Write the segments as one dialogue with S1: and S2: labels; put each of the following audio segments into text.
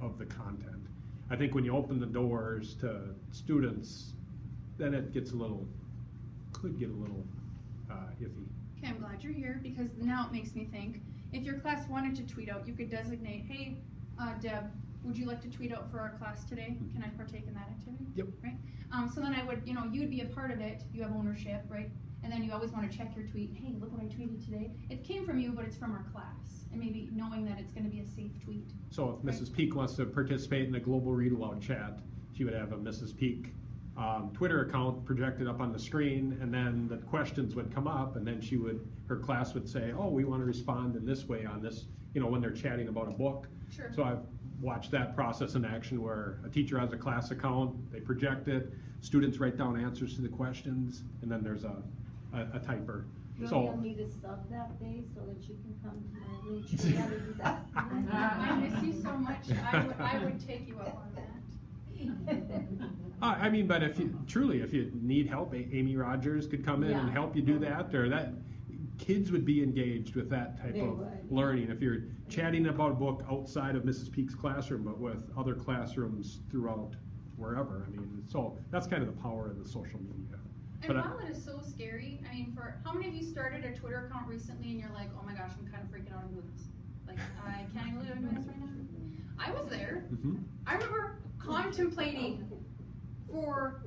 S1: of the content. I think when you open the doors to students, then it gets could get a little iffy.
S2: Okay, I'm glad you're here, because now it makes me think, if your class wanted to tweet out, you could designate, hey, Deb, would you like to tweet out for our class today? Can I partake in that activity?
S1: Yep.
S2: Right? So then I would, you'd be a part of it, you have ownership, right? And then you always want to check your tweet, hey, look what I tweeted today. It came from you, but it's from our class. And maybe knowing that it's going to be a safe tweet.
S1: So if Mrs. Peak wants to participate in the global read aloud chat, she would have a Mrs. Peak Twitter account projected up on the screen, and then the questions would come up, and then her class would say, oh, we want to respond in this way on this, when they're chatting about a book.
S2: Sure.
S1: So I've watched that process in action where a teacher has a class account, they project it, students write down answers to the questions, and then there's a typer.
S3: You'll need to sub that day so that you can come to my room. You gotta do that.
S2: I miss you so much. I would take you up on that.
S1: But if you need help, Amy Rogers could come in and help you do that, or that kids would be engaged with that type of learning. If you're chatting about a book outside of Mrs. Peak's classroom, but with other classrooms throughout wherever, so that's kind of the power of the social media.
S2: And while it is so scary, for how many of you started a Twitter account recently and you're like, oh my gosh, I'm kind of freaking out and doing this. Like, I can't even believe I'm doing this right now. I was there.
S1: Mm-hmm.
S2: I remember contemplating for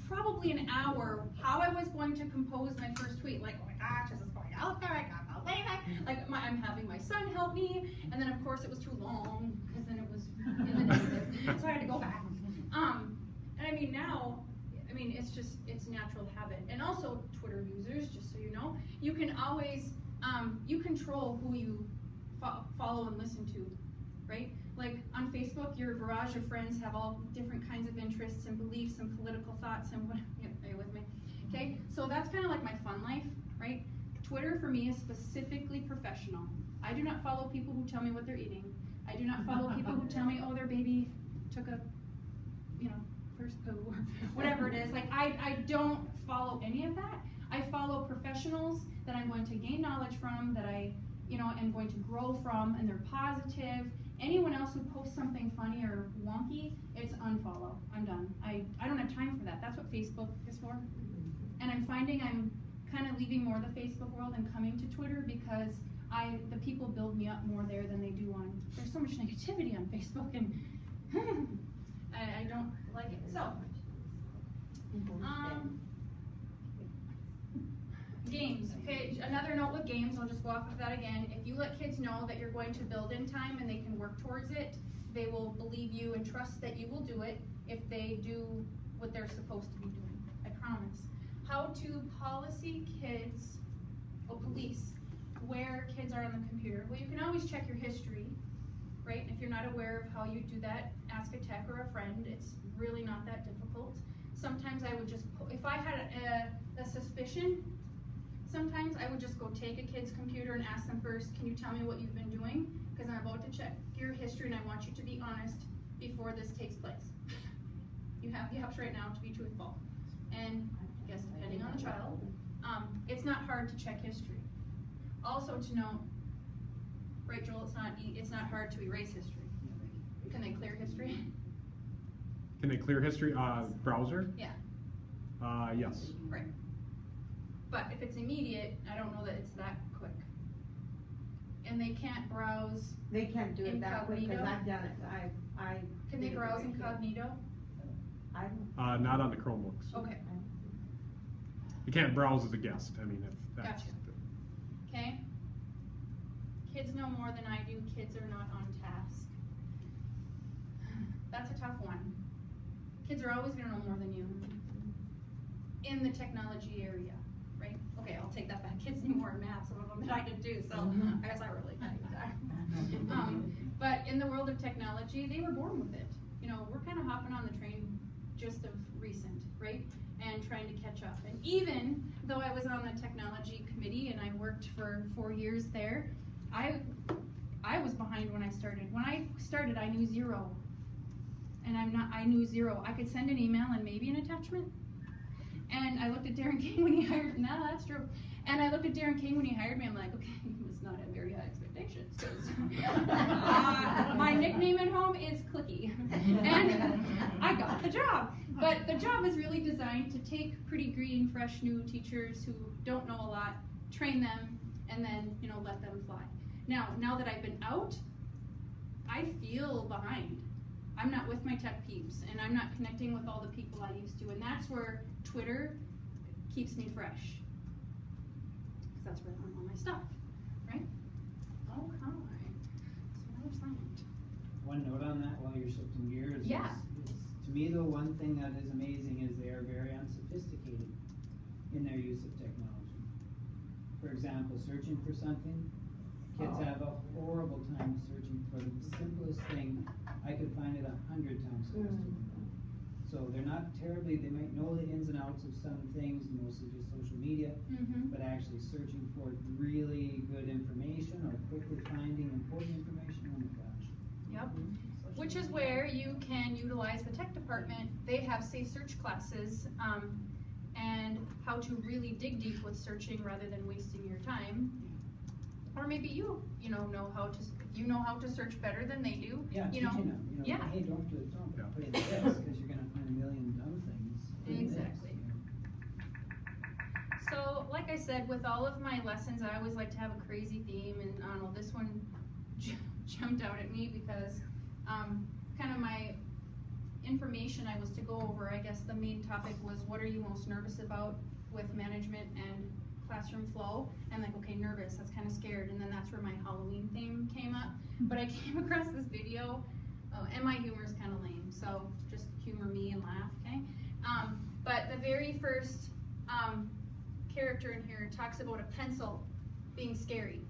S2: probably an hour how I was going to compose my first tweet. Like, oh my gosh, this is going out there, I got no way. Like, I'm having my son help me, and then of course it was too long, because then it was in the negative, so I had to go back. And now, it's natural habit. And also, Twitter users, just so you know, you can always, you control who you follow and listen to, right? Like on Facebook, your barrage of friends have all different kinds of interests and beliefs and political thoughts and what, are you with me? Okay, so that's kind of like my fun life, right? Twitter for me is specifically professional. I do not follow people who tell me what they're eating. I do not follow people who tell me, oh, their baby took a, first poo or whatever it is. Like, I don't follow any of that. I follow professionals that I'm going to gain knowledge from, that I, am going to grow from, and they're positive. Anyone else who posts something funny or wonky, it's unfollow. I'm done. I don't have time for that. That's what Facebook is for. And I'm finding I'm kind of leaving more of the Facebook world and coming to Twitter, because the people build me up more there than they do there's so much negativity on Facebook, and I don't like it. So, games. Okay, another note with games, I'll just go off of that again. If you let kids know that you're going to build in time and they can work towards it, they will believe you and trust that you will do it if they do what they're supposed to be doing. I promise. How to policy kids, police, where kids are on the computer. Well, you can always check your history, right? If you're not aware of how you do that, ask a tech or a friend. It's really not that difficult. Sometimes I would just, if I had a suspicion, sometimes I would just go take a kid's computer and ask them first, can you tell me what you've been doing? Because I'm about to check your history and I want you to be honest before this takes place. You have the option right now to be truthful. And I guess depending on the child, it's not hard to check history. Also to know, right, Joel, it's not hard to erase history. Can they clear history?
S1: Can they clear history? Browser?
S2: Yeah.
S1: Yes.
S2: Right. But if it's immediate, I don't know that it's that quick. And they can't browse.
S3: They can't do it that quick, because I've done it.
S2: Can they browse incognito?
S1: Not on the Chromebooks.
S2: Okay.
S1: You can't browse as a guest. If that's.
S2: Gotcha. Okay. Kids know more than I do. Kids are not on task. That's a tough one. Kids are always going to know more than you in the technology area, right? Okay, I'll take that back. Kids knew more in math, some of them, than I did too, so I guess I really can't do that. But in the world of technology, they were born with it. We're kind of hopping on the train just of recent, right? And trying to catch up. And even though I was on the technology committee and I worked for 4 years there, I was behind when I started. When I started, I knew zero. And I knew zero. I could send an email and maybe an attachment. And I looked at Darren King when he hired me. No, that's true. And I looked at Darren King when he hired me. I'm like, okay, he must not have very high expectations. My nickname at home is it's clicky. And I got the job. But the job is really designed to take pretty green, fresh, new teachers who don't know a lot, train them, and then, you know, let them fly. Now that I've been out, I feel behind. I'm not with my tech peeps, and I'm not connecting with all the people I used to, and that's where Twitter keeps me fresh. Because that's where I learn all my stuff, right? Oh, hi. So I was silent.
S4: One note on that while you're shifting gears.
S2: Yeah.
S4: Is, to me, though, one thing that is amazing is they are very unsophisticated in their use of technology. For example, searching for something. Kids have a horrible time searching for the simplest thing. I could find it 100 times faster. So they're not terribly, they might know the ins and outs of some things, mostly just social media, but actually searching for really good information or quickly finding important information, oh my gosh.
S2: Yep. Which is where you can utilize the tech department. They have safe search classes and how to really dig deep with searching rather than wasting your time. Or maybe you know how to, if you know how to search better than they do.
S4: Yeah,
S2: you know,
S4: teaching them. You know, hey, don't do it, don't play this because you're gonna find a million dumb things.
S2: Exactly. So, like I said, with all of my lessons, I always like to have a crazy theme, and I don't know, this one jumped out at me because kind of my information I was to go over, I guess the main topic was what are you most nervous about with management and classroom flow, and like, okay, nervous, that's kind of scared, and then that's where my Halloween theme came up. But I came across this video, and my humor is kind of lame, so just humor me and laugh, okay? But the very first character in here talks about a pencil being scary.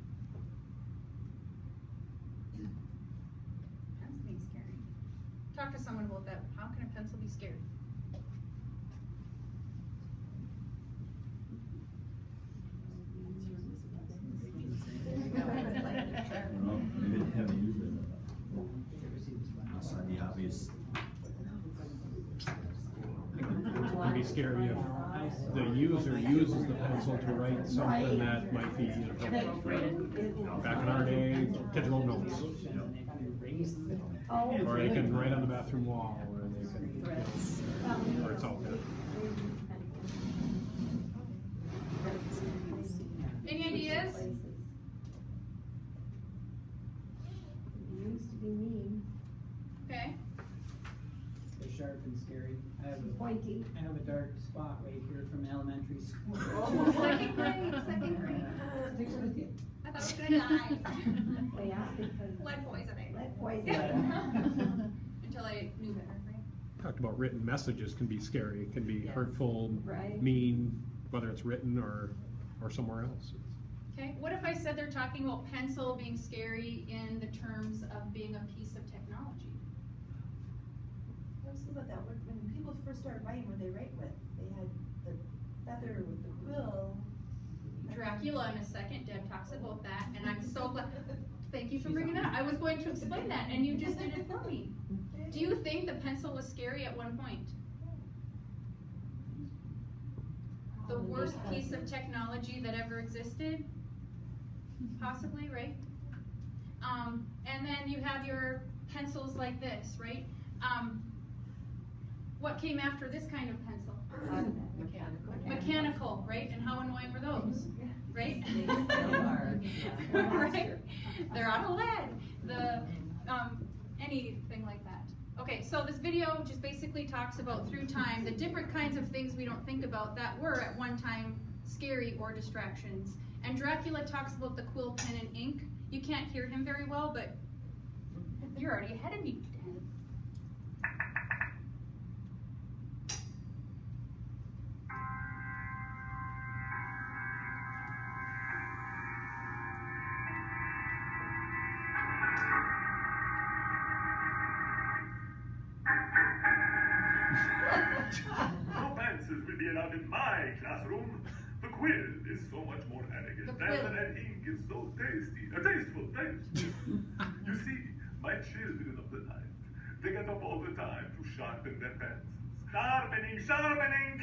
S2: Pencil being scary. Talk to someone about that. How can a pencil be scary?
S5: Well, maybe they haven't used it outside the obvious.
S1: It can be scary if the user uses the pencil to write something that might be inappropriate. Back in our day, kids wrote notes. Or they can write on the bathroom wall, or they can, or it's out there.
S2: Any ideas?
S3: It used to be mean,
S2: Okay.
S4: They're sharp and scary.
S3: pointy.
S4: I have a dark spot right here from elementary school.
S2: Second grade.
S4: Sticks with you.
S2: I thought I was gonna die.
S3: Well, yeah, because
S2: Lead poisoning.
S3: lead poisoning.
S2: Until I knew better, right?
S1: Talked about written messages can be scary, can be
S3: Yes.
S1: hurtful,
S3: Right.
S1: mean, whether it's written or somewhere else.
S2: Okay, what if I said they're talking about pencil being scary in the terms of being a piece of technology?
S6: Let's think about that. When people first started writing, what they write with, they had the feather with the quill.
S2: Dracula in a second, Deb talks about that, and I'm so glad, thank you for bringing that up. I was going to explain that, and you just did it for me. Do you think the pencil was scary at one point? The worst piece of technology that ever existed? Possibly, right? And then you have your pencils like this, right? What came after this kind of pencil? Mechanical, right? And how annoying were those? Right?
S6: They still are.
S2: Right? They're out of lead. Anything like that. Okay, so this video just basically talks about through time the different kinds of things we don't think about that were at one time scary or distractions. And Dracula talks about the quill, pen, and ink. You can't hear him very well, but you're already ahead of me, Dad.
S7: No pencils will be allowed in my classroom. The quill is so much more elegant, and the ink is so tasty. Tasteful, taste. You see, my children of the night, they get up all the time to sharpen their pens. Sharpening, sharpening,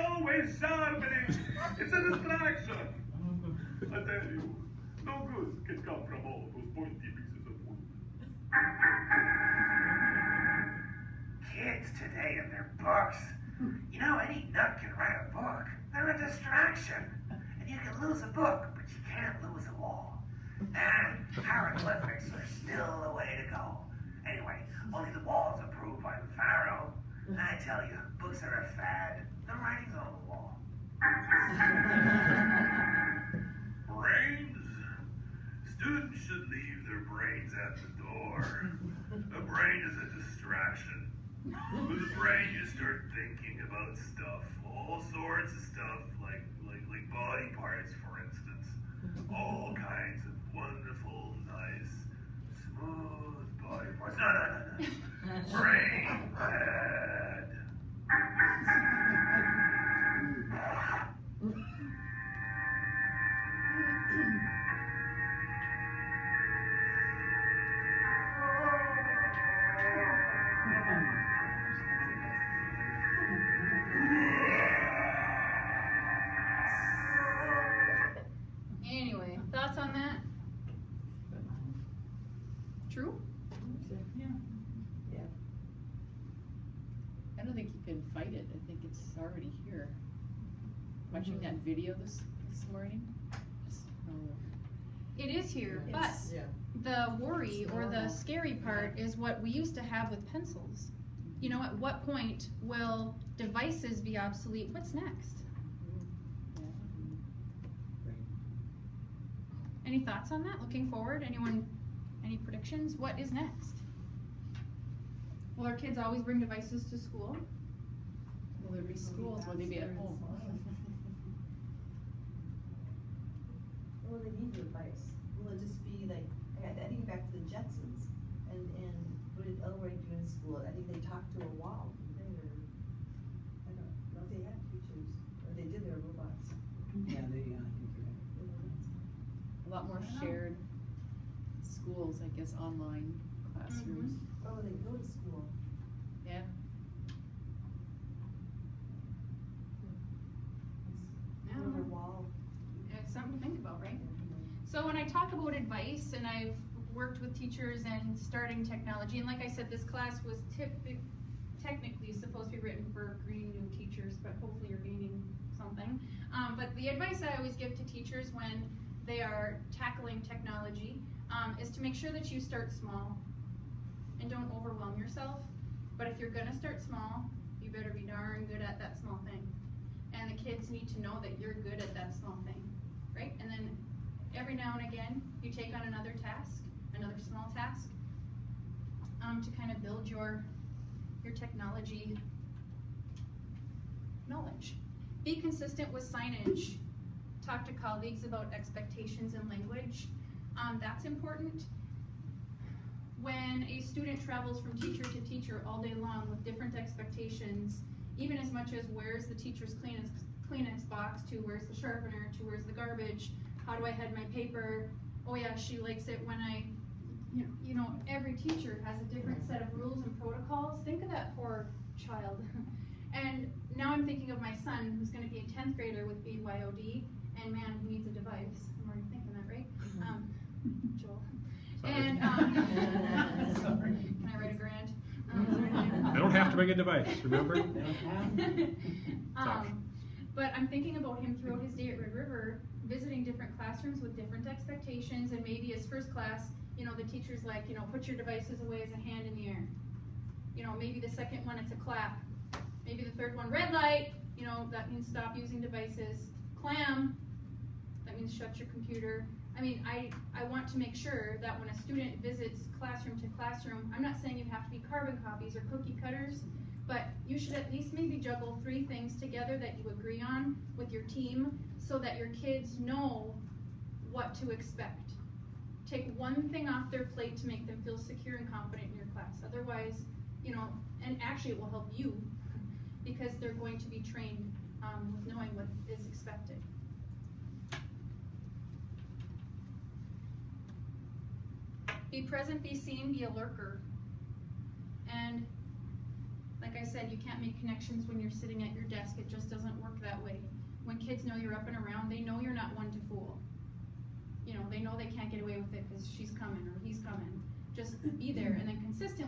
S7: always sharpening. It's a distraction. I tell you, no good can come from all those pointy pieces of wood.
S8: books. You know, any nut can write a book. They're a distraction. And you can lose a book, but you can't lose a wall. And hieroglyphics are still the way to go. Anyway, only the wall's approved by the pharaoh. I tell you, books are a fad. The writing's on the wall.
S7: Brains? Students should leave their brains at the door. A brain is a distraction. With a brain, you start thinking about stuff, all sorts of stuff, like body parts, for instance. All kinds of wonderful, nice, smooth body parts. No. Brain dead.
S2: Anyway, thoughts on that? True?
S9: Yeah. I don't think you can fight it. I think it's already here. Watching that video this morning.
S2: It is here, but
S9: It's- yeah.
S2: the worry
S9: It's
S2: or the
S9: normal.
S2: scary part is what we used to have with pencils. You know, at what point will devices be obsolete? What's next? Any thoughts on that? Looking forward? Anyone, any predictions? What is next? Will our kids always bring devices to school?
S9: Will there be schools? Will they be at home?
S6: Well, they need the advice. Will it just be like, I think back to the Jetsons, and what did Elroy do in school? I think they talked to a wall. I don't know if they had teachers, or they did their robots.
S4: Yeah, I think you're right.
S9: A lot more shared schools, I guess, online classrooms.
S6: Oh, they go to school.
S9: Yeah.
S2: Yeah.
S6: Or their wall.
S2: It's something to think about, right? So when I talk about advice, and I've worked with teachers and starting technology, and like I said, this class was technically supposed to be written for green new teachers, but hopefully you're gaining something. But the advice I always give to teachers when they are tackling technology is to make sure that you start small and don't overwhelm yourself. But if you're gonna start small, you better be darn good at that small thing. And the kids need to know that you're good at that small thing, right? And then every now and again, you take on another task, another small task, to kind of build your technology knowledge. Be consistent with signage. Talk to colleagues about expectations and language. That's important. When a student travels from teacher to teacher all day long with different expectations, even as much as where's the teacher's Kleenex box, to where's the sharpener, to where's the garbage, how do I head my paper, oh yeah, she likes it when I, you know, every teacher has a different set of rules and protocols. Think of that poor child. And now I'm thinking of my son, who's going to be a 10th grader with BYOD, and man, he needs a device. I'm already thinking that, right? Joel.
S1: Sorry.
S2: And can I write a grant?
S1: I don't have to bring a device, remember?
S2: But I'm thinking about him throughout his day at Red River, visiting different classrooms with different expectations, and maybe his first class, you know, the teacher's like, you know, put your devices away as a hand in the air. You know, maybe the second one, it's a clap. Maybe the third one, red light, you know, that means stop using devices. Clam, that means shut your computer. I mean, I want to make sure that when a student visits classroom to classroom, I'm not saying you have to be carbon copies or cookie cutters, but you should at least maybe juggle 3 things together that you agree on with your team so that your kids know what to expect. Take one thing off their plate to make them feel secure and confident in your class. Otherwise, you know, and actually it will help you because they're going to be trained with knowing what is expected. Be present, be seen, be a lurker. And like I said, you can't make connections when you're sitting at your desk. It just doesn't work that way. When kids know you're up and around, they know you're not one to fool. You know, they know they can't get away with it because she's coming or he's coming. Just be there and then consistently